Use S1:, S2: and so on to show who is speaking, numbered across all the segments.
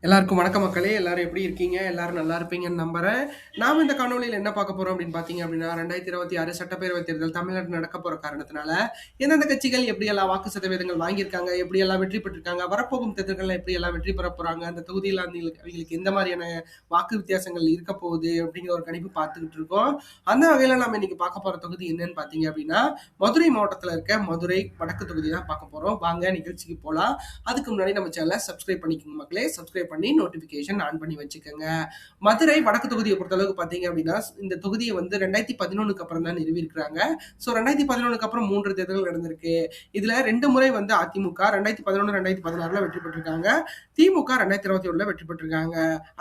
S1: எல்லாருக்கும் வணக்கம் மக்களே. எல்லாரும் எப்படி இருக்கீங்க? எல்லாரும் நல்லா இருப்பீங்கன்னு நம்புறேன். நாம இந்த காணொளியில என்ன பார்க்க போறோம் அப்படின்னு பார்த்தீங்க அப்படின்னா, 2026 சட்டப்பேரவைத் தேர்தல் தமிழ்நாட்டில் நடக்க போற காரணத்தினால, எந்தெந்த கட்சிகள் எப்படியெல்லாம் வாக்கு சதவீதங்கள் வாங்கியிருக்காங்க, எப்படியெல்லாம் வெற்றி பெற்றிருக்காங்க, வரப்போகும் தேர்தல்கள்ல எப்படியெல்லாம் வெற்றி பெற போறாங்க, அந்த தொகுதியில அவங்களுக்கு எந்த மாதிரியான வாக்கு வித்தியாசங்கள் இருக்க போகுது அப்படிங்கிற ஒரு கணிப்பு பார்த்துக்கிட்டு இருக்கோம். அந்த வகையில நம்ம இன்னைக்கு பார்க்க போற தொகுதி என்னன்னு பார்த்தீங்க அப்படின்னா, மதுரை மாவட்டத்துல இருக்க மதுரை வடக்கு தொகுதி தான் பார்க்க போறோம். வாங்க நிகழ்ச்சிக்கு போலாம். அதுக்கு முன்னாடி நம்ம சேனலை சப்ஸ்கிரைப் பண்ணிக்கோங்க மக்களே. சப்ஸ்கிரைப் பண்ணி நோட்டிபிகேஷன் ஆன் பண்ணி வச்சுக்கோங்க. மதுரை வடக்கு தொகுதியை பொறுத்தளவுக்கு பார்த்தீங்க அப்படின்னா, இந்த தொகுதியை வந்து 2011க்கு அப்புறம் தான் நிறுவியிருக்கிறாங்க. ஸோ 2011க்கு அப்புறம் 3 தேர்தல்கள் நடந்திருக்கு. இதுல 2 முறை வந்து அதிமுக 2011, 2016ல வெற்றி பெற்றிருக்காங்க. திமுக 2021ல வெற்றி பெற்றிருக்காங்க.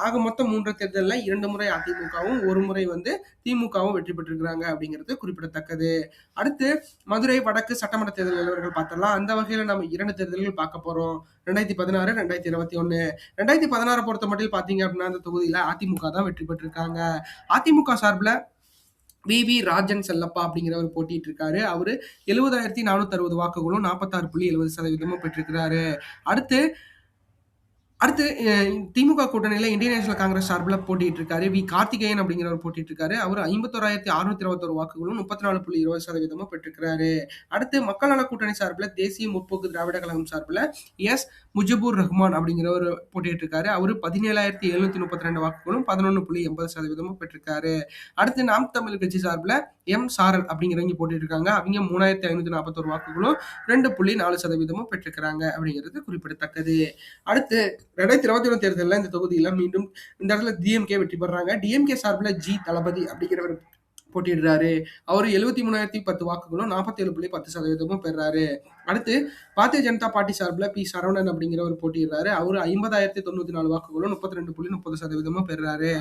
S1: ஆக மொத்தம் 3 தேர்தல்ல 2 முறை அதிமுகவும், 1 முறை வந்து திமுகவும் வெற்றி பெற்றிருக்கிறாங்க அப்படிங்கிறது குறிப்பிடத்தக்கது. அடுத்து மதுரை வடக்கு சட்டமன்ற தேர்தல் நிலவரங்கள் பார்த்தரலாம். அந்த வகையில நம்ம 2 தேர்தல்கள் பார்க்க போறோம். 2016, 2021. 2016 பொறுத்த மட்டும் பார்த்தீங்க அப்படின்னா, அந்த தொகுதியில அதிமுக தான் வெற்றி பெற்றிருக்காங்க. அதிமுக சார்பில் வி ராஜன் செல்லப்பா அப்படிங்கிறவர் போட்டிட்டு இருக்காரு. அவரு 70,460 வாக்குகளும் 46.70% பெற்றிருக்கிறாரு. அடுத்து அடுத்து திமுக கூட்டணியில இந்தியன் நேஷனல் காங்கிரஸ் சார்பில் போட்டிட்டு இருக்காரு கார்த்திகேயன் அப்படிங்கிறவர் போட்டிட்டு இருக்காரு. அவர் 51,621 வாக்குகளும் 34.20% பெற்றிருக்கிறாரு. அடுத்து மக்கள் நல கூட்டணி சார்பில் தேசிய முற்போக்கு திராவிட கழகம் சார்பில் எஸ் முஜிபுர் ரஹ்மான் அப்படிங்கிறவர் போட்டிட்டு இருக்காரு. அவர் 17,732 வாக்குகளும் 11.80% பெற்றிருக்காரு. அடுத்து நாம் தமிழ் கட்சி சார்பில் எம் சாரல் அப்படிங்கிறவங்க போட்டிட்டு இருக்காங்க. அவங்க 3,541 வாக்குகளும் 2.4% பெற்றிருக்கிறாங்க அப்படிங்கிறது குறிப்பிடத்தக்கது. அடுத்து 2021 தேர்தலில் இந்த தொகுதியில மீண்டும் இந்த இடத்துல டிஎம்கே வெற்றி பெறாங்க. டிஎம்கே சார்பில் ஜி தளபதி அப்படிங்கிறவர் போட்டியிடுறாரு. அவர் 73,010 வாக்குகளும் 47.10% பெறாரு. அடுத்து பாரதிய ஜனதா பார்ட்டி சார்பில் பி சரவணன் அப்படிங்கிறவர் போட்டியிடுறாரு. அவர் 50,094 வாக்குகளும் 32.30% பெறாரு.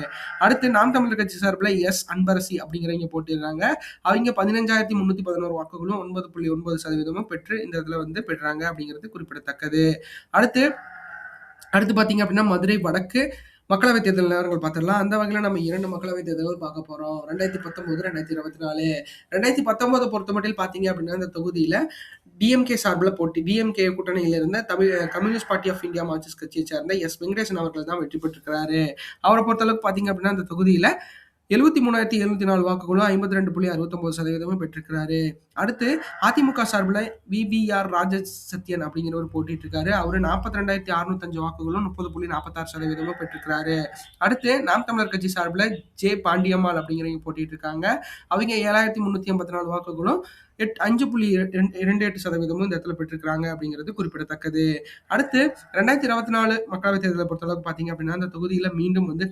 S1: அடுத்து நாம் தமிழர் கட்சி சார்பில் எஸ் அன்பரசி அப்படிங்கிறவங்க போட்டிடுறாங்க. அவங்க 15,311 வாக்குகளும் 9.9% பெற்று இந்த இடத்துல வந்து பெறாங்க அப்படிங்கிறது குறிப்பிடத்தக்கது. அடுத்து பார்த்தீங்க அப்படின்னா மதுரை வடக்கு மக்களவைத் தேர்தல் நிலவரங்கள் பார்த்துடலாம். அந்த வகையில் நம்ம 2 மக்களவைத் தேர்தல்கள் பார்க்க போறோம். 2019, 2024. 2019 பொறுத்த மட்டும் பார்த்தீங்க அப்படின்னா இந்த தொகுதியில டிஎம்கே சார்பில் போட்டி டிஎம்கே கூட்டணியில இருந்த communist party of India Marxist கட்சியை சேர்ந்த எஸ் வெங்கடேசன் அவர்கள் தான் வெற்றி பெற்றிருக்கிறாரு. அவரை பொறுத்தளவுக்கு பார்த்தீங்க அப்படின்னா இந்த தொகுதியில 73,704 வாக்குகளும் 52.69% பெற்றிருக்கிறாரு. அடுத்து அதிமுக சார்பில் விபிஆர் ராஜசத்யன் அப்படிங்கிறவர் போட்டிட்டு இருக்காரு. அவரு 42,605 வாக்குகளும் 30.46% பெற்றிருக்கிறாரு. அடுத்து நாம் தமிழர் கட்சி சார்பில் ஜே பாண்டியம்மாள் அப்படிங்கிறவங்க போட்டிட்டு இருக்காங்க. அவங்க 7,384 வாக்குகளும் 5.28% இந்த இடத்துல பெற்றிருக்கிறாங்க அப்படிங்கிறது குறிப்பிடத்தக்கது. அடுத்து 2024 மக்களவைத் தேர்தலை பொறுத்தளவுக்கு பார்த்தீங்க அப்படின்னா அந்த தொகுதியில மீண்டும் வந்து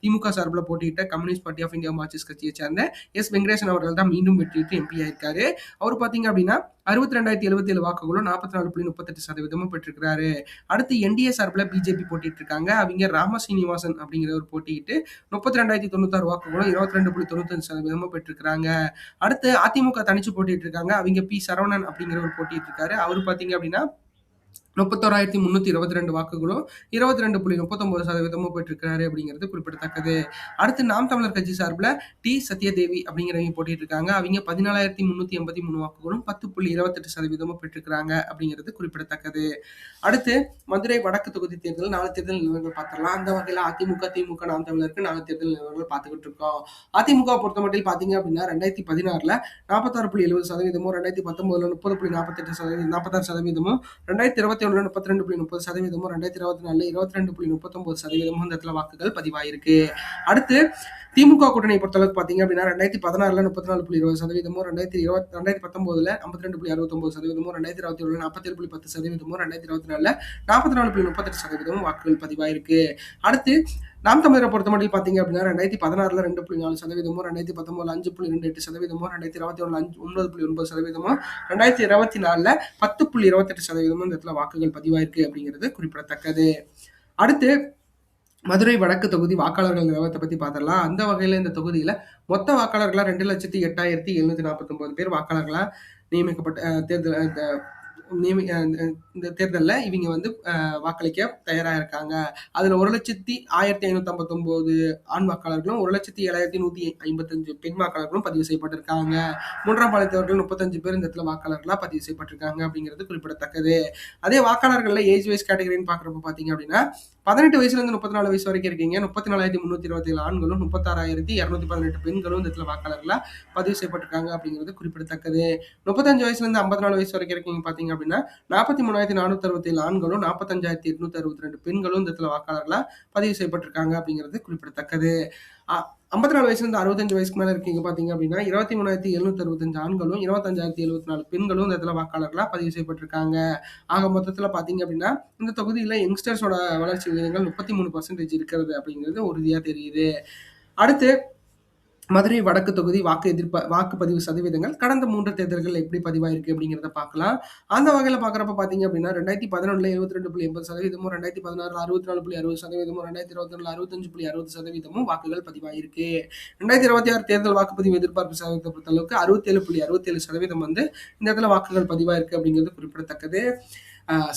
S1: திமுக சார்பில் போட்டியிட்ட communist party of India Marxist கட்சியை சேர்ந்த எஸ் வெங்கடேசன் அவர்கள் தான் மீண்டும் வெற்றியிட்டு எம்பி ஆயிருக்காரு. அவர் பார்த்தீங்க அப்படின்னா 62,077 வாக்குகளும் 44.38% பெற்றிருக்கிறாரு. அடுத்து என்டிஏ சார்பில் பிஜேபி போட்டிட்டு இருக்காங்க. அவங்க ராமசீனிவாசன் அப்படிங்கிறவர் போட்டியிட்டு 32,096 வாக்குகளும் 22.95% பெற்றிருக்கிறாங்க. அடுத்து அதிமுக தனிச்சு போட்டிட்டு இருக்காங்க. அவங்க பி சரவணன் அப்படிங்கிறவர் போட்டிட்டு இருக்காரு. அவர் பார்த்தீங்க அப்படின்னா 31,322 வாக்குகளும் 22.39% பெற்றிருக்கிறாரு அப்படிங்கிறது குறிப்பிடத்தக்கது. அடுத்து நாம் தமிழர் கட்சி சார்பில் டி சத்யதேவி அப்படிங்கிறவங்க போட்டிட்டு இருக்காங்க. அவங்க 14,383 வாக்குகளும் 10.28% பெற்றிருக்கிறாங்க அப்படிங்கிறது குறிப்பிடத்தக்கது. அடுத்து மதுரை வடக்கு தொகுதி தேர்தல் 4 தேர்தல் நிலவரங்கள் பார்த்துடலாம். அந்த வகையில் அதிமுக திமுக நாம் தமிழருக்கு 4 தேர்தல் நிலவரங்கள் பார்த்துக்கிட்டு இருக்கோம். அதிமுக பொறுத்த மட்டும் பார்த்தீங்க அப்படின்னா 2016ல 46.70%, 2019ல 30.48%, 46%, 2021ல 32.30%, 2024ல 22.39% இந்த இடத்துல வாக்குகள் பதிவாயிருக்கு. அடுத்து திமுக கூட்டணியை பொறுத்தளவுக்கு பார்த்தீங்க அப்படின்னா 2016ல 34.20%, 2019ல 52.69%, 2021ல 47.10%, 2024ல 44.38% வாக்குகள் பதிவாயிருக்கு. அடுத்து நாம் தமிழரை பொறுத்த மட்டும் பார்த்தீங்க அப்படின்னா 2016ல 2.4%, 2019ல 5.28%, 2021ல 9.9%, 2024ல 10.28% இந்த இடத்துல வாக்குகள் பதிவாயிருக்கு அப்படிங்கிறது குறிப்பிடத்தக்கது. அடுத்து மதுரை வடக்கு தொகுதி வாக்காளர்கள் நிலவரத்தை பத்தி பார்த்துடலாம். அந்த வகையில இந்த தொகுதியில மொத்த வாக்காளர்களா 2,08,749 பேர் வாக்காளர்களா நியமிக்கப்பட்ட தேர்தல் இந்த தேர்தல்ல இவங்க வந்து வாக்களிக்க தயாரா இருக்காங்க. அதுல 1,05,559 ஆண் வாக்காளர்களும் 1,07,155 பெண் வாக்காளர்களும் பதிவு செய்யப்பட்டிருக்காங்க. மூன்றாம் பாலினத்தவர்கள் 35 பேர் இந்த இடத்துல வாக்காளர்களா பதிவு செய்யப்பட்டிருக்காங்க அப்படிங்கிறது குறிப்பிடத்தக்கது. அதே வாக்காளர்கள்ல ஏஜ் வைஸ் கேட்டகரின்னு பாக்குறப்ப பாத்தீங்க அப்படின்னா 18 வயசுல இருந்து 34 வயசு வரைக்கும் இருக்கீங்க 34,327 ஆண்களும் 36,218 பெண்களும் இந்த இடத்துல வாக்காளர்களா பதிவு செய்யப்பட்டிருக்காங்க அப்படிங்கிறது குறிப்பிடத்தக்கது. 35 வயசுல இருந்து 54 வயசு வரைக்கும் இருக்கீங்க பாத்தீங்க அப்படின்னா 43,467 ஆண்களும் 45,862 பெண்களும் இந்த இடத்துல வாக்காளர்களா பதிவு செய்யப்பட்டிருக்காங்க அப்படிங்கிறது குறிப்பிடத்தக்கது. 54 வயசுல இருந்து 65 வயசுக்கு மேல இருக்கீங்க பாத்தீங்க அப்படின்னா 23,765 ஆண்களும் 25,074 பெண்களும் இந்த இடத்துல வாக்காளர்களா பதிவு செய்யப்பட்டிருக்காங்க. ஆக மொத்தத்துல பாத்தீங்க அப்படின்னா இந்த தொகுதியில யங்ஸ்டர்ஸோட வளர்ச்சி விகிதங்கள் 33% இருக்கிறது அப்படிங்கிறது உறுதியா தெரியுது. அடுத்து மதுரை வடக்கு தொகுதி வாக்குப்பதிவு சதவீதங்கள் கடந்த 3 தேர்தல்கள் எப்படி பதிவாயிருக்கு அப்படிங்கிறத பார்க்கலாம். அந்த வகையில பார்க்குறப்ப பார்த்தீங்க அப்படின்னா 2011ல 72.80%, 2016ல 64.60%, 2024ல 65.60% வாக்குகள் பதிவாயிருக்கு. 2026 தேர்தல் வாக்குப்பதிவு எதிர்பார்ப்பு சதவீதத்தை பொறுத்த அளவுக்கு 67.67% வந்து இந்த இடத்துல வாக்குகள் பதிவாயிருக்கு அப்படிங்கிறது குறிப்பிடத்தக்கது.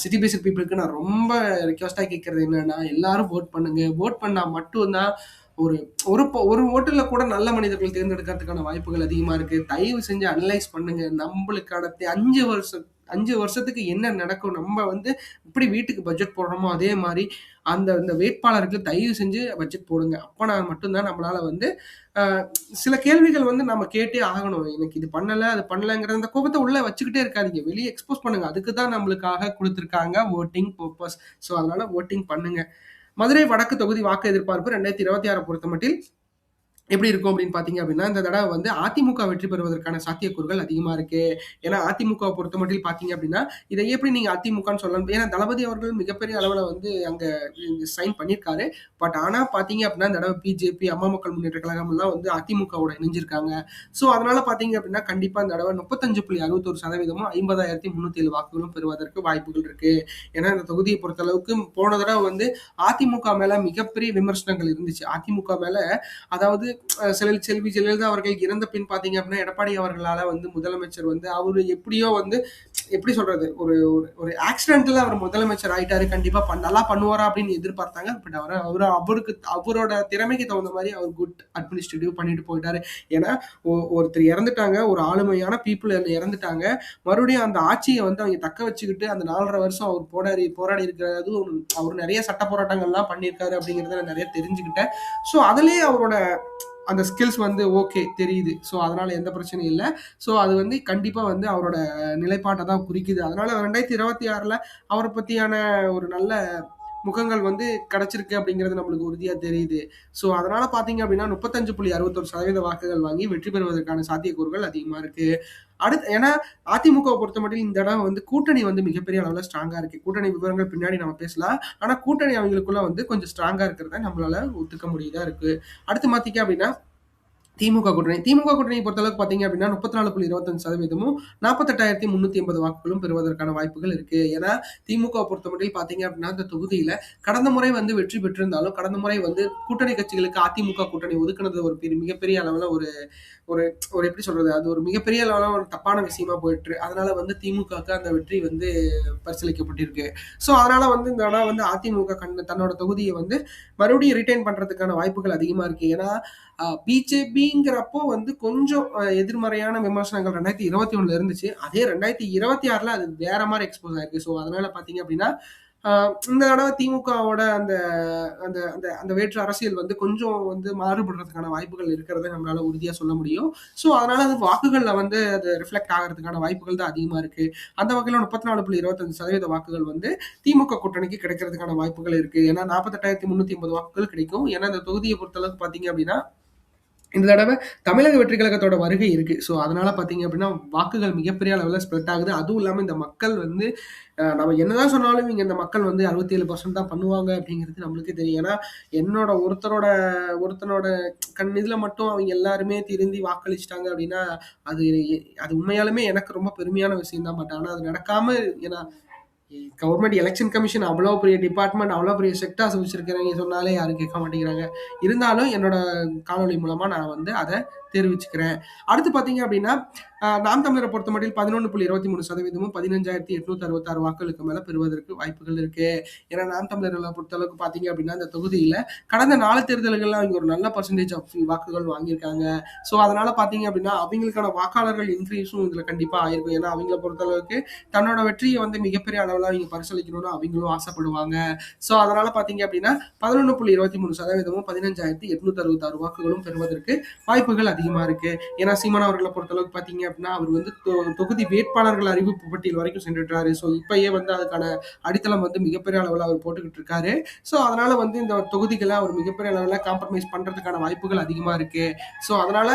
S1: சிட்டி பேஸ்ட் பீப்புளுக்கு நான் ரொம்ப ரிக்வஸ்டா கேட்கறது என்னன்னா, எல்லாரும் ஓட் பண்ணுங்க. ஓட் பண்ணா மட்டும்தான் ஒரு ஒரு ஒரு ஓட்டுல கூட நல்ல மனிதர்கள் தேர்ந்தெடுக்கிறதுக்கான வாய்ப்புகள் அதிகமா இருக்கு. தயவு செஞ்சு அனலைஸ் பண்ணுங்க. நம்மளுக்கான 5 வருஷத்துக்கு என்ன நடக்கும், நம்ம வந்து எப்படி வீட்டுக்கு பட்ஜெட் போடுறோமோ அதே மாதிரி அந்த வேட்பாளருக்கு தயவு செஞ்சு பட்ஜெட் போடுங்க. அப்பனா மட்டும்தான் நம்மளால வந்து சில கேள்விகள் வந்து நம்ம கேட்டே ஆகணும். எனக்கு இது பண்ணல அது பண்ணலங்கிற அந்த கோபத்தை உள்ள வச்சுக்கிட்டே இருக்காதீங்க. வெளியே எக்ஸ்போஸ் பண்ணுங்க. அதுக்கு தான் நம்மளுக்காக கொடுத்துருக்காங்க ஓட்டிங் பர்பஸ். ஸோ அதனால ஓட்டிங் பண்ணுங்க. மதுரை வடக்கு தொகுதி வாக்கு எதிர்பார்ப்பு 2026 பொறுத்தமட்டில் எப்படி இருக்கும் அப்படின்னு பாத்தீங்க அப்படின்னா இந்த தடவை வந்து அதிமுக வெற்றி பெறுவதற்கான சாத்தியக்கூறுகள் அதிகமா இருக்கு. ஏன்னா அதிமுக பொறுத்த மட்டும் பாத்தீங்க அப்படின்னா இதை எப்படி நீங்க அதிமுகன்னு சொல்லணும், ஏன்னா தளபதி அவர்கள் மிகப்பெரிய அளவுல வந்து அங்க சைன் பண்ணியிருக்காரு. பட் ஆனா பாத்தீங்க அப்படின்னா இந்த தடவை பிஜேபி, அம்மா மக்கள் முன்னேற்ற கழகம் எல்லாம் வந்து அதிமுகவோட இணைஞ்சிருக்காங்க. சோ அதனால பாத்தீங்க அப்படின்னா கண்டிப்பா இந்த தடவை 35.61%, 50,307 வாக்குகளும் பெறுவதற்கு வாய்ப்புகள் இருக்கு. ஏன்னா இந்த தொகுதியை பொறுத்த அளவுக்கு போன தடவை வந்து அதிமுக மேல மிகப்பெரிய விமர்சனங்கள் இருந்துச்சு. அதிமுக மேல அதாவது செல்வி ஜெயலலிதா அவர்கள் இறந்த பின் பாத்தீங்க அப்படின்னா எடப்பாடி அவர்களால வந்து முதலமைச்சர் வந்து அவரு எப்படியோ வந்து எப்படி சொல்றது ஒரு ஒரு ஆக்சிடென்ட்ல அவர் முதலமைச்சர் ஆயிட்டாரு. கண்டிப்பா நல்லா பண்ணுவாரா அப்படின்னு எதிர்பார்த்தாங்க. பட் அவரோட திறமைக்கு தகுந்த மாதிரி அவர் குட் அட்மினிஸ்ட்ரேட்டிவ் பண்ணிட்டு போயிட்டாரு. ஏன்னா ஒருத்தர் இறந்துட்டாங்க, ஒரு ஆளுமையான பீப்புள் இறந்துட்டாங்க. மறுபடியும் அந்த ஆட்சியை வந்து அவங்க தக்க வச்சுக்கிட்டு அந்த 4.5 வருஷம் அவர் போராடி இருக்கிறது. அவர் நிறைய சட்ட போராட்டங்கள்லாம் பண்ணியிருக்காரு அப்படிங்கிறத நான் நிறைய தெரிஞ்சுக்கிட்டேன். ஸோ அதுலயே அவரோட அந்த ஸ்கில்ஸ் வந்து ஓகே தெரியுது. ஸோ அதனால எந்த பிரச்சனையும் இல்லை. ஸோ அது வந்து கண்டிப்பா வந்து அவரோட நிலைப்பாட்டை தான் குறிக்குது. அதனால 2026ல அவரை பத்தியான ஒரு நல்ல முகங்கள் வந்து கிடைச்சிருக்கு அப்படிங்கிறது நம்மளுக்கு உறுதியா தெரியுது. ஸோ அதனால பாத்தீங்க அப்படின்னா 35.61% வாக்குகள் வாங்கி வெற்றி பெறுவதற்கான சாத்தியக்கூறுகள் அதிகமா இருக்கு. அடுத்து ஏன்னா அதிமுகவை பொறுத்த மட்டும் இந்த இடம் வந்து கூட்டணி வந்து மிகப்பெரிய அளவுல ஸ்ட்ராங்கா இருக்கு. கூட்டணி விவரங்கள் பின்னாடி நம்ம பேசலாம். ஆனா கூட்டணி அவங்களுக்குள்ள வந்து கொஞ்சம் ஸ்ட்ராங்கா இருக்கிறத நம்மளால ஒத்துக்க முடியுதா இருக்கு. அடுத்து பாத்தீங்க அப்படின்னா திமுக கூட்டணி பொறுத்தளவுக்கு பாத்தீங்க அப்படின்னா 34.25%, 48,380 வாக்குகளும் பெறுவதற்கான வாய்ப்புகள் இருக்கு. ஏன்னா திமுக பொறுத்த மட்டும் பாத்தீங்க அப்படின்னா இந்த தொகுதியில கடந்த முறை வந்து வெற்றி பெற்றிருந்தாலும் கடந்த முறை வந்து கூட்டணி கட்சிகளுக்கு அதிமுக கூட்டணி ஒதுக்குனது ஒரு மிகப்பெரிய அளவுல ஒரு ஒரு ஒரு எப்படி சொல்றது, அது ஒரு மிகப்பெரிய அளவுல ஒரு தப்பான விஷயமா போயிட்டு, அதனால வந்து திமுகவுக்கு அந்த வெற்றி வந்து பரிசீலிக்கப்பட்டிருக்கு. ஸோ அதனால வந்து இந்த இடம் வந்து அதிமுக தன்னோட தொகுதியை வந்து மறுபடியும் ரிட்டைன் பண்றதுக்கான வாய்ப்புகள் அதிகமா இருக்கு. ஏன்னா பிஜேபிங்கிறப்போ வந்து கொஞ்சம் எதிர்மறையான விமர்சனங்கள் 2021ல இருந்துச்சு. அதே 2026ல அது வேற மாதிரி எக்ஸ்போஸ் ஆயிருக்கு. ஸோ அதனால பாத்தீங்க அப்படின்னா இந்த தடவை திமுகவோட அந்த அந்த அந்த அந்த வேற்று அரசியல் வந்து கொஞ்சம் வந்து மாறுபடுறதுக்கான வாய்ப்புகள் இருக்கிறத நம்மளால உறுதியா சொல்ல முடியும். ஸோ அதனால அது வாக்குகள்ல வந்து அது ரிஃப்ளெக்ட் ஆகிறதுக்கான வாய்ப்புகள் தான் அதிகமா இருக்கு. அந்த வகையில 34.25% வாக்குகள் வந்து திமுக கூட்டணிக்கு கிடைக்கிறதுக்கான வாய்ப்புகள் இருக்கு. ஏன்னா 48,380 வாக்குகள் கிடைக்கும். ஏன்னா இந்த தொகுதியை பொறுத்தளவுக்கு பாத்தீங்க அப்படின்னா இந்த தடவை தமிழக வெற்றி கழகத்தோட வருகை இருக்கு. ஸோ அதனால பாத்தீங்க அப்படின்னா வாக்குகள் மிகப்பெரிய அளவில் ஸ்ப்ரெட் ஆகுது. அதுவும் இல்லாம இந்த மக்கள் வந்து நம்ம என்னதான் சொன்னாலும் இங்க இந்த மக்கள் வந்து 67% தான் பண்ணுவாங்க அப்படிங்கிறது நம்மளுக்கே தெரியும். ஏன்னா என்னோட ஒருத்தனோட கண் இதுல மட்டும் அவங்க எல்லாருமே திருந்தி வாக்களிச்சிட்டாங்க அப்படின்னா அது அது உண்மையாலுமே எனக்கு ரொம்ப பெருமையான விஷயம் தான். பட் ஆனா அது நடக்காம ஏன்னா கவர்மெண்ட் எலெக்ஷன் கமிஷன் அவ்வளோ பெரிய டிபார்ட்மெண்ட், அவ்வளோ பெரிய செக்டார்ஸ் வச்சிருக்கிறவங்க சொன்னாலே யாரும் கேட்க மாட்டேங்கிறாங்க. இருந்தாலும் என்னோட காணொளி மூலமா நான் வந்து அத தெரிவிச்சுக்கிறேன். அடுத்து பார்த்தீங்க அப்படின்னா, நாம் தமிழரை பொறுத்தமட்டில் 11.23% 15,866 வாக்குகளுக்கு மேல பெறுவதற்கு வாய்ப்புகள் இருக்கு. ஏன்னா நாம் தமிழர்களை பொறுத்தளவுக்கு பார்த்தீங்க அப்படின்னா, இந்த தொகுதியில கடந்த 4 தேர்தல்கள்ல அவங்க ஒரு நல்ல பெர்சன்டேஜ் ஆஃப் வாக்குகள் வாங்கியிருக்காங்க. ஸோ அதனால பார்த்தீங்க அப்படின்னா, அவங்களுக்கான வாக்காளர்கள் இன்க்ரீஸும் இதுல கண்டிப்பா ஆயிருக்கும். ஏன்னா அவங்கள பொறுத்தளவுக்கு தன்னோட வெற்றியை வந்து மிகப்பெரிய அளவுல அவங்க பரிசளிக்கணும்னு அவங்களும் ஆசைப்படுவாங்க. ஸோ அதனால பார்த்தீங்க அப்படின்னா 11.23% 15,866 வாக்குகளும் பெறுவதற்கு வாய்ப்புகள் அதிகமா இருக்கு. ஏன்னா சீமான் அவர்களை பொறுத்தளவுக்கு பார்த்தீங்க அப்படின்னா அவர் வந்து தொகுதி வேட்பாளர்கள் அறிவிப்பு பட்டியல் வரைக்கும் சென்றுட்டாரு. ஸோ இப்பயே வந்து அதுக்கான அடித்தளம் வந்து மிகப்பெரிய அளவில் அவர் போட்டுக்கிட்டு இருக்காரு. ஸோ அதனால வந்து இந்த தொகுதிகளை அவர் மிகப்பெரிய அளவில் காம்ப்ரமைஸ் பண்றதுக்கான வாய்ப்புகள் அதிகமா இருக்கு. ஸோ அதனால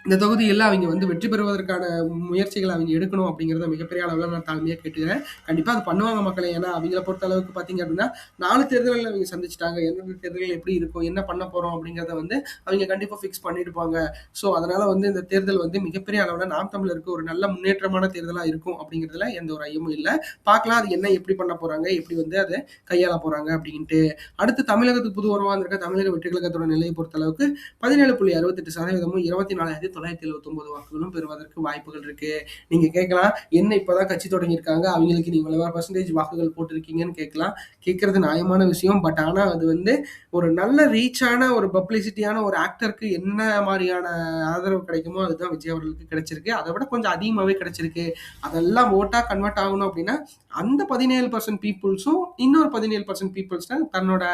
S1: இந்த தொகுதியில் அவங்க வந்து வெற்றி பெறுவதற்கான முயற்சிகளை அவங்க எடுக்கணும் அப்படிங்கிறத மிகப்பெரிய அளவில் நான் தாழ்மையாக கேட்டுக்கிறேன். கண்டிப்பாக அது பண்ணுவாங்க மக்களே. ஏன்னா அவங்கள பொறுத்த அளவுக்கு பார்த்தீங்க அப்படின்னா 4 தேர்தல்கள் அவங்க சந்திச்சிட்டாங்க. எந்தெந்த தேர்தல்கள் எப்படி இருக்கும், என்ன பண்ண போகிறோம் அப்படிங்கிறத வந்து அவங்க கண்டிப்பாக ஃபிக்ஸ் பண்ணியிருப்பாங்க. ஸோ அதனால வந்து இந்த தேர்தல் வந்து மிகப்பெரிய அளவில் நாம் தமிழருக்கு ஒரு நல்ல முன்னேற்றமான தேர்தலாக இருக்கும் அப்படிங்கிறதுல எந்த ஒரு ஐயமும் இல்லை. பார்க்கலாம் அது என்ன எப்படி பண்ண போகிறாங்க, எப்படி வந்து அதை கையாள போகிறாங்க அப்படின்ட்டு. அடுத்து தமிழகத்துக்கு புது உருவாக இருக்க தமிழக வெற்றி கழகத்தோட நிலையை பொறுத்த அளவுக்கு 17.68% 24,979 வாக்குகளும் பெறுவதற்கு வாய்ப்புகள் இருக்கு. நீங்க கேட்கலாம், என்ன இப்பதான் கட்சி தொடங்கியிருக்காங்க, அவங்களுக்கு நீங்க இவ்வளவு பர்சன்டேஜ் வாக்குகள் போட்டிருக்கீங்கன்னு கேட்கலாம். கேட்கறது நியாயமான விஷயம். பட் ஆனா அது வந்து ஒரு நல்ல ரீச்சான ஒரு பப்ளிசிட்டியான ஒரு ஆக்டருக்கு என்ன மாதிரியான ஆதரவு கிடைக்குமோ அதுதான் விஜய் அவர்களுக்கு கிடைச்சிருக்கு. அதை விட கொஞ்சம் அதிகமாகவே கிடைச்சிருக்கு. அதெல்லாம் ஓட்டா கன்வெர்ட் ஆகணும் அப்படின்னா அந்த 17% பீப்புள்ஸும் இன்னொரு 17% பீப்புள்ஸ் தன்னோட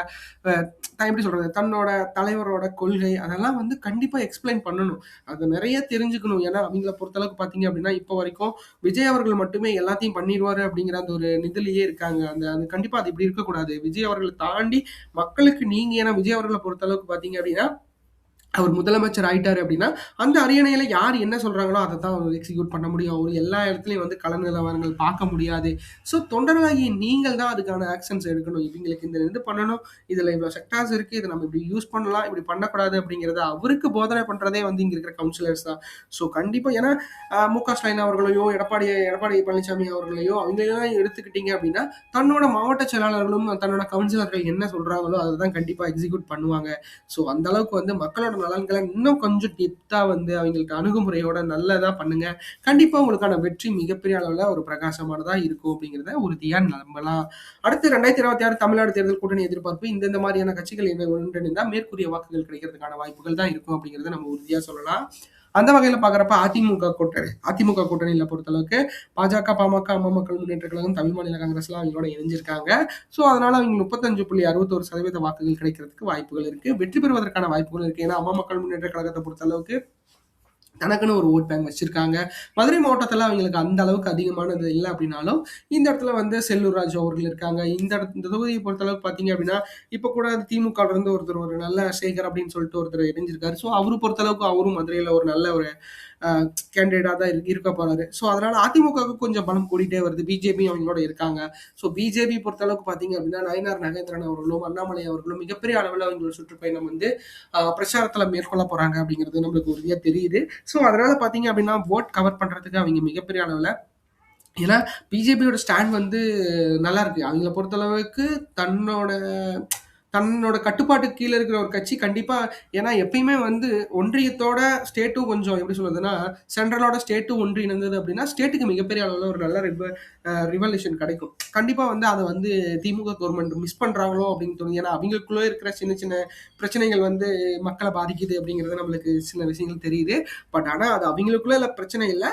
S1: எப்படி சொல்றது, தன்னோட தலைவரோட கொள்கை அதெல்லாம் வந்து கண்டிப்பா எக்ஸ்பிளைன் பண்ணணும். அது நிறைய தெரிஞ்சுக்கணும். ஏன்னா அவங்கள பொறுத்தளவுக்கு பார்த்தீங்க அப்படின்னா இப்போ வரைக்கும் விஜய் அவர்கள் மட்டுமே எல்லாத்தையும் பண்ணிடுவாரு அப்படிங்கிற அந்த ஒரு நிதிலேயே இருக்காங்க. அந்த அது கண்டிப்பா அது இப்படி இருக்கக்கூடாது. விஜய் அவர்களை தாண்டி மக்களுக்கு நீங்க, ஏன்னா விஜய் அவர்களை பொறுத்தளவுக்கு பார்த்தீங்க அப்படின்னா அவர் முதலமைச்சர் ஆயிட்டாரு அப்படின்னா அந்த அரியணையில யார் என்ன சொல்றாங்களோ அதை தான் அவர் எக்ஸிக்யூட் பண்ண முடியும். அவர் எல்லா இடத்துலையும் வந்து கள நிலவரங்கள் பார்க்க முடியாது. ஸோ தொண்டர்களாகிய நீங்கள் தான் அதுக்கான ஆக்ஷன்ஸ் எடுக்கணும். இவங்களுக்கு இந்த இது பண்ணணும், இதுல இவ்வளவு செக்டார்ஸ் இருக்கு, இதை நம்ம இப்படி யூஸ் பண்ணலாம், இப்படி பண்ணக்கூடாது அப்படிங்கிறத அவருக்கு போதனை பண்றதே வந்து இங்க இருக்கிற கவுன்சிலர்ஸ் தான். ஸோ கண்டிப்பா ஏன்னா மு க ஸ்டாலின் அவர்களையோ எடப்பாடி பழனிசாமி அவர்களையோ அவங்களெல்லாம் எடுத்துக்கிட்டீங்க அப்படின்னா தன்னோட மாவட்ட செயலாளர்களும் தன்னோட கவுன்சிலர்கள் என்ன சொல்றாங்களோ அதை தான் கண்டிப்பா எக்ஸிக்யூட் பண்ணுவாங்க. ஸோ அந்த அளவுக்கு வந்து மக்களோட நலன்களை இன்னும் கொஞ்சம் டெப்தா வந்து அவங்களுக்கு அணுகுமுறையோட நல்லதா பண்ணுங்க. கண்டிப்பா உங்களுக்கான வெற்றி மிகப்பெரிய அளவுல ஒரு பிரகாசமானதா இருக்கும் அப்படிங்கிறத உறுதியா நம்பலாம். அடுத்து 2026 தமிழ்நாடு தேர்தல் கூட்டணி எதிர்பார்ப்பு இந்த மாதிரியான கட்சிகள் என்ன ஒன்றிணைந்தா மேற்கூறிய வாக்குகள் கிடைக்கிறதுக்கான வாய்ப்புகள் தான் இருக்கும் அப்படிங்கிறத நம்ம உறுதியா சொல்லலாம். அந்த வகையில பாக்குறப்ப அதிமுக கூட்டணியில பொறுத்தளவுக்கு பாஜக, பாமக, அம்மா மக்கள் முன்னேற்ற கழகம், தமிழ் மாநில காங்கிரஸ் எல்லாம் அவங்களோட இணைஞ்சிருக்காங்க. சோ அதனால அவங்க 35.61% வாக்குகள் கிடைக்கிறதுக்கு வாய்ப்புகள் இருக்கு. வெற்றி பெறுவதற்கான வாய்ப்புகள் இருக்கு. ஏன்னா அம்மா மக்கள் முன்னேற்ற கழகத்தை பொறுத்த அளவுக்கு தனக்குன்னு ஒரு ஓட் பேங்க் வச்சிருக்காங்க. மதுரை மாவட்டத்துல அவங்களுக்கு அந்த அளவுக்கு அதிகமானது இல்லை அப்படின்னாலும் இந்த இடத்துல வந்து செல்லூர் ராஜு அவர்கள் இருக்காங்க. இந்த தொகுதியை பொறுத்தளவுக்கு பாத்தீங்க அப்படின்னா இப்ப கூட திமுக இருந்து ஒருத்தர் ஒரு நல்ல சேகர் அப்படின்னு சொல்லிட்டு ஒருத்தர் இணைஞ்சிருக்காரு. ஸோ அவரு பொறுத்தளவுக்கு அவரும் மதுரையில ஒரு நல்ல ஒரு கேண்டிடேட்டா தான் இருக்க போறாரு. ஸோ அதனால அதிமுகவுக்கு கொஞ்சம் பலம் கூடிட்டே வருது. பிஜேபி அவங்களோட இருக்காங்க. ஸோ பிஜேபி பொறுத்தளவுக்கு பாத்தீங்க அப்படின்னா நயினார் நாகேந்திரன் அவர்களும் அண்ணாமலை அவர்களும் மிகப்பெரிய அளவில் அவங்களோட சுற்றுப்பயணம் வந்து பிரச்சாரத்துல மேற்கொள்ள போறாங்க அப்படிங்கிறது நம்மளுக்கு உறுதியா தெரியுது. ஸோ அதனால பாத்தீங்க அப்படின்னா ஓட் கவர் பண்றதுக்கு அவங்க மிகப்பெரிய அளவுல, ஏன்னா பிஜேபியோட ஸ்டாண்ட் வந்து நல்லா இருக்கு. அவங்கள பொறுத்தளவுக்கு தன்னோட தன்னோட கட்டுப்பாட்டுக்கு கீழே இருக்கிற ஒரு கட்சி கண்டிப்பா, ஏன்னா எப்பயுமே வந்து ஒன்றியத்தோட ஸ்டேட்டும் கொஞ்சம் எப்படி சொல்றதுன்னா சென்ட்ரலோட ஸ்டேட்டும் ஒன்றி இணைந்தது அப்படின்னா ஸ்டேட்டுக்கு மிகப்பெரிய அளவுல ஒரு நல்ல ரிவல்யூஷன் கிடைக்கும். கண்டிப்பா வந்து அதை வந்து திமுக கவர்மெண்ட் மிஸ் பண்றாங்களோ அப்படின்னு தோணுது. ஏன்னா அவங்களுக்குள்ள இருக்கிற சின்ன சின்ன பிரச்சனைகள் வந்து மக்களை பாதிக்குது அப்படிங்கிறது நம்மளுக்கு சில விஷயங்கள் தெரியுது. பட் ஆனா அது அவங்களுக்குள்ள பிரச்சனை இல்லை.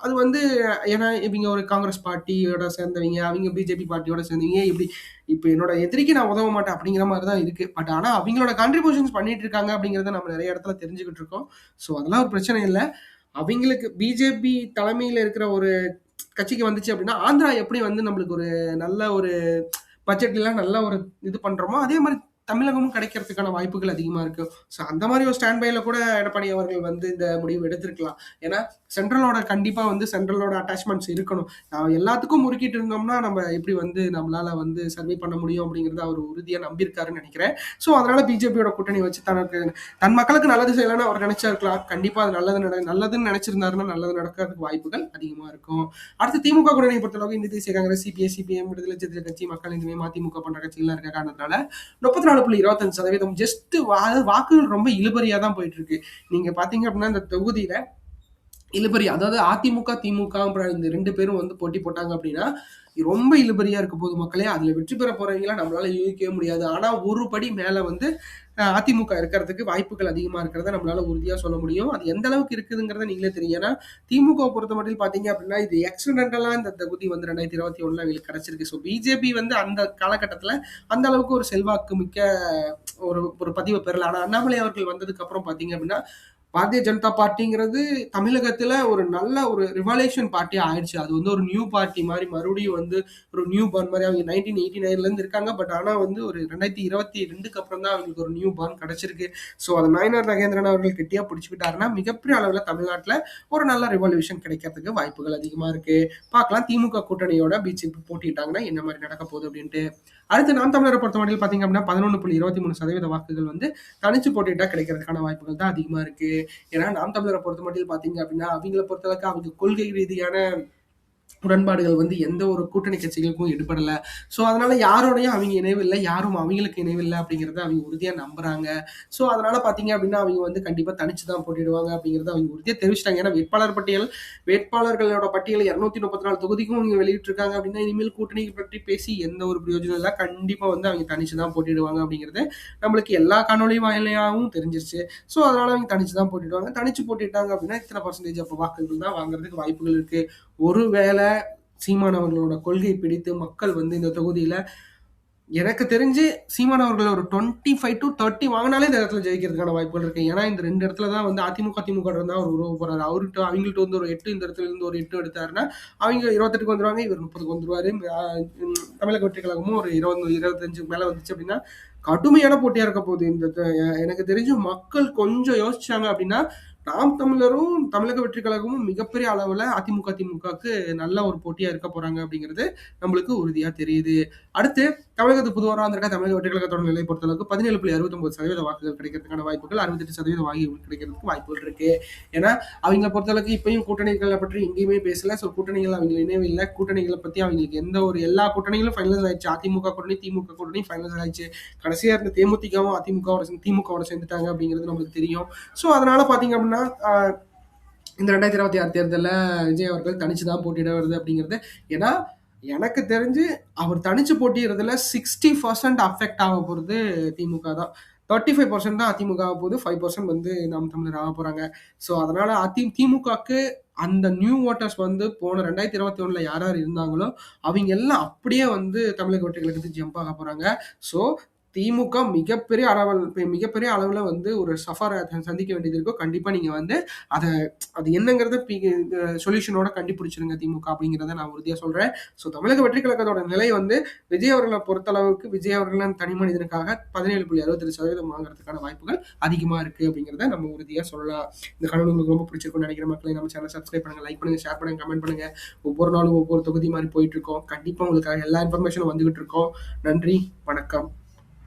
S1: அது வந்து ஏன்னா இவங்க ஒரு காங்கிரஸ் பார்ட்டியோட சேர்ந்தவங்க, அவங்க பிஜேபி பார்ட்டியோட சேர்ந்தவங்க, இப்படி இப்ப என்னோட எதிரிக்கு நான் உதவ மாட்டேன் அப்படிங்கிற மாதிரி தான் இருக்கு. பட் ஆனா அவங்களோட கான்ட்ரிபியூஷன்ஸ் பண்ணிட்டு இருக்காங்க அப்படிங்கறத நம்ம நிறைய இடத்துல தெரிஞ்சுக்கிட்டு இருக்கோம். ஸோ அதெல்லாம் ஒரு பிரச்சனை இல்லை. அவங்களுக்கு பிஜேபி தலைமையில இருக்கிற ஒரு கட்சிக்கு வந்துச்சு அப்படின்னா ஆந்திரா எப்படி வந்து நம்மளுக்கு ஒரு நல்ல ஒரு பட்ஜெட்ல நல்ல ஒரு இது பண்றோமோ அதே மாதிரி தமிழகமும் கிடைக்கிறதுக்கான வாய்ப்புகள் அதிகமா இருக்கு. ஸோ அந்த மாதிரி ஒரு ஸ்டாண்ட் பைல கூட எடப்பாடி அவர்கள் வந்து இந்த முடிவு எடுத்திருக்கலாம். ஏன்னா சென்ட்ரலோட கண்டிப்பா வந்து சென்ட்ரலோட அட்டாச்மெண்ட்ஸ் இருக்கணும். எல்லாத்துக்கும் முறுக்கிட்டு இருந்தோம்னா நம்ம எப்படி வந்து நம்மளால வந்து சர்வே பண்ண முடியும் அப்படிங்கறத அவர் உறுதியா நம்பியிருக்காருன்னு நினைக்கிறேன். ஸோ அதனால பிஜேபியோட கூட்டணி வச்சு தனக்கு தன் மக்களுக்கு நல்லது செய்யலாம்னு அவர் நினைச்சா இருக்கலாம். கண்டிப்பா அது நல்லதுன்னு நினைச்சிருந்தாருன்னா நல்லது நடக்கிறதுக்கு வாய்ப்புகள் அதிகமா இருக்கும். அடுத்து திமுக கூட்டணியை பொறுத்தளவுக்கு இந்திய தேசிய காங்கிரஸ், சிபிஐ, சிபிஎம், விடுதலை சிறுத்தைகள் கட்சி, மக்கள் நீதி மய்யம், மதிமுக போன்ற கட்சிகள்லாம் இருக்க காரணத்தினால 34.25% ஜஸ்ட் வாக்குகள் ரொம்ப இழுபறியா தான் போயிட்டு இருக்கு. நீங்க பாத்தீங்க அப்படின்னா இந்த தொகுதியில இழுபறி, அதாவது அதிமுக திமுக இந்த 2 பேரும் வந்து போட்டி போட்டாங்க அப்படின்னா ரொம்ப இழுபறியா இருக்க போது மக்களே. அதுல வெற்றி பெற போறவங்களா நம்மளால யூகிக்கவே முடியாது. ஆனா ஒரு படி மேல வந்து அதிமுக இருக்கிறதுக்கு வாய்ப்புகள் அதிகமா இருக்கிறத நம்மளால உறுதியா சொல்ல முடியும். அது எந்த அளவுக்கு இருக்குதுங்கிறத நீங்களே தெரியும். ஏன்னா திமுக பொறுத்த மட்டும் பாத்தீங்க அப்படின்னா இது எக்ஸிடென்டலா இந்த தொகுதி வந்து 2021 அவங்களுக்கு கிடைச்சிருக்கு. ஸோ பிஜேபி வந்து அந்த காலகட்டத்துல அந்த அளவுக்கு ஒரு செல்வாக்கு மிக்க ஒரு பதிவை பெறல. ஆனா அண்ணாமலை அவர்கள் வந்ததுக்கு அப்புறம் பாத்தீங்க அப்படின்னா பாரதிய ஜனதா பார்ட்டிங்கிறது தமிழகத்துல ஒரு நல்ல ஒரு ரிவல்யூஷன் பார்ட்டியா ஆயிடுச்சு. அது வந்து ஒரு நியூ பார்ட்டி மாதிரி மறுபடியும் வந்து ஒரு நியூ பார்ன் மாதிரி அவங்க 1989ல இருந்து இருக்காங்க. பட் ஆனா வந்து ஒரு 2022க்கு அப்புறம் தான் அவங்களுக்கு ஒரு நியூ பார்ன் கிடைச்சிருக்கு. ஸோ அதை நாயனார் நகேந்திரன் அவர்கள் கெட்டியா பிடிச்சுக்கிட்டாருன்னா மிகப்பெரிய அளவுல தமிழ்நாட்டுல ஒரு நல்ல ரிவல்யூஷன் கிடைக்கிறதுக்கு வாய்ப்புகள் அதிகமா இருக்கு. பார்க்கலாம் திமுக கூட்டணியோட பிஜேபி போட்டிட்டாங்கன்னா என்ன மாதிரி நடக்க போகுது அப்படின்ட்டு. அடுத்து நாம் தமிழரை பொறுத்த மட்டும் பாத்தீங்க அப்படின்னா 11.23% வாக்குகள் வந்து தனிச்சு போட்டிட்டா கிடைக்கிறதுக்கான வாய்ப்புகள் தான் அதிகமா இருக்கு. ஏன்னா நாம் தமிழரை பொறுத்த மட்டும் பாத்தீங்க அப்படின்னா அவங்கள பொறுத்தளவுக்கு அவங்க கொள்கை ரீதியான உடன்பாடுகள் வந்து எந்த ஒரு கூட்டணி கட்சிகளுக்கும் எடுபடல. ஸோ அதனால யாரோடையும் அவங்க இணைவில்லை, யாரும் அவங்களுக்கு இணைவில்லை அப்படிங்கிறத அவங்க உறுதியா நம்புறாங்க. ஸோ அதனால பாத்தீங்க அப்படின்னா அவங்க வந்து கண்டிப்பா தனிச்சு தான் போட்டிடுவாங்க அப்படிங்கறத அவங்க உறுதியா தெரிவிச்சிட்டாங்க. ஏன்னா வேட்பாளர்களோட பட்டியல் 234 தொகுதிக்கும் அவங்க வெளியிட்டு இருக்காங்க அப்படின்னா இனிமேல் கூட்டணி பற்றி பேசி எந்த ஒரு பிரயோஜனம் இல்லை. கண்டிப்பா வந்து அவங்க தனிச்சு தான் போட்டிடுவாங்க அப்படிங்கிறது நம்மளுக்கு எல்லா காணொலி வாயிலையாவும் தெரிஞ்சிருச்சு. ஸோ அதனால அவங்க தனிச்சு தான் போட்டிடுவாங்க. தனிச்சு போட்டிட்டாங்க அப்படின்னா இத்தனை பர்சன்டேஜ் அப்போ வாக்குகள் தான் வாங்குறதுக்கு வாய்ப்புகள் இருக்கு. ஒருவேளை சீமான் அவர்களோட கொள்கை பிடித்து மக்கள் வந்து இந்த தொகுதியில எனக்கு தெரிஞ்சு சீமான் அவர்கள் ஒரு 25 to 30 வாங்கினாலே இந்த இடத்துல ஜெயிக்கிறதுக்கான வாய்ப்புகள் இருக்கு. ஏன்னா இந்த 2 இடத்துல தான் வந்து அதிமுக திமுக இருந்தா அவர் உருவ போறாரு. அவங்கள்ட்ட வந்து ஒரு 8, இந்த இடத்துல இருந்து ஒரு 8 எடுத்தாருன்னா அவங்க 28க்கு வந்துருவாங்க, இவர் 30க்கு வந்துருவாரு. தமிழக வெற்றி கழகமும் ஒரு 20 25 மேல வந்துச்சு அப்படின்னா கடுமையான போட்டியா இருக்க போகுது. எனக்கு தெரிஞ்சு மக்கள் கொஞ்சம் யோசிச்சாங்க அப்படின்னா நாம் தமிழரும் தமிழக வெற்றி கழகமும் மிகப்பெரிய அளவுல அதிமுக திமுகவுக்கு நல்ல ஒரு போட்டியா இருக்க போறாங்க அப்படிங்கிறது நம்மளுக்கு உறுதியா தெரியுது. அடுத்து தமிழகத்து புதுவரா வந்திருக்க தமிழக வெற்றி கழகத்தோட நிலை பொறுத்தளவுக்கு 17.69% வாக்குகள் கிடைக்கிறதுக்கான வாய்ப்புகள், 68% வாக்குகள் கிடைக்கிறதுக்கு வாய்ப்புகள் இருக்கு. ஏன்னா அவங்க பொறுத்தளவுக்கு இப்பயும் கூட்டணிகளை பற்றி எங்கேயுமே பேசல. ஸோ கூட்டணிகள் அவங்க நினைவு இல்லை. கூட்டணிகளை பத்தி அவங்களுக்கு எந்த ஒரு எல்லா கூட்டணிகளும் ஃபைனலைஸ் ஆயிடுச்சு. அதிமுக கூட்டணி திமுக கூட்டணி ஃபைனலைஸ் ஆயிடுச்சு. கடைசியா இருந்த தேமுதிகவும் திமுகவோட சேர்ந்துட்டாங்க அப்படிங்கிறது நமக்கு தெரியும். ஸோ அதனால பாத்தீங்க அப்படின்னா இந்த 2026 தேர்தலில் விஜய் அவர்கள் தனிச்சு தான் போட்டியிட வருது அப்படிங்கிறது. ஏன்னா எனக்கு தெரிஞ்சு அவர் தனிச்சு போட்டியிடுறதுல 60% அஃபெக்ட் ஆக போறது திமுக தான். 35% தான் அதிமுக ஆக போகுது, 5% வந்து நாம் தமிழர் ஆக போறாங்க. ஸோ அதனால திமுகக்கு அந்த நியூ ஓட்டர்ஸ் வந்து போன 2021 யார் யார் இருந்தாங்களோ அவங்க எல்லாம் அப்படியே வந்து தமிழக வெற்றி கழகத்துக்கு ஜம்ப் ஆக போறாங்க. ஸோ திமுக மிகப்பெரிய அளவுல வந்து ஒரு சஃபரை சந்திக்க வேண்டியது இருக்கும். கண்டிப்பா நீங்க வந்து அது என்னங்கிறத சொல்யூஷனோட கண்டுபிடிச்சிருங்க திமுக அப்படிங்கிறத நான் உறுதியா சொல்றேன். ஸோ தமிழக வெற்றி கழகத்தோட நிலை வந்து விஜய் அவர்களை பொறுத்தளவுக்கு விஜய் அவர்களின் தனி மனிதனுக்காக 17.62% வாங்குறதுக்கான வாய்ப்புகள் அதிகமா இருக்கு அப்படிங்கிறத நம்ம உறுதியா சொல்லலாம். இந்த காணொலி உங்களுக்கு ரொம்ப பிடிச்சிருக்கும்னு நினைக்கிற மக்களை நம்ம சேனல் சப்ஸ்கிரைப் பண்ணுங்க, லைக் பண்ணுங்க, ஷேர் பண்ணுங்க, கமெண்ட் பண்ணுங்க. ஒவ்வொரு நாளும் ஒவ்வொரு தொகுதி மாதிரி போயிட்டு இருக்கோம். கண்டிப்பா உங்களுக்கு எல்லா இன்ஃபர்மேஷனும் வந்துகிட்டு இருக்கோம். நன்றி, வணக்கம்.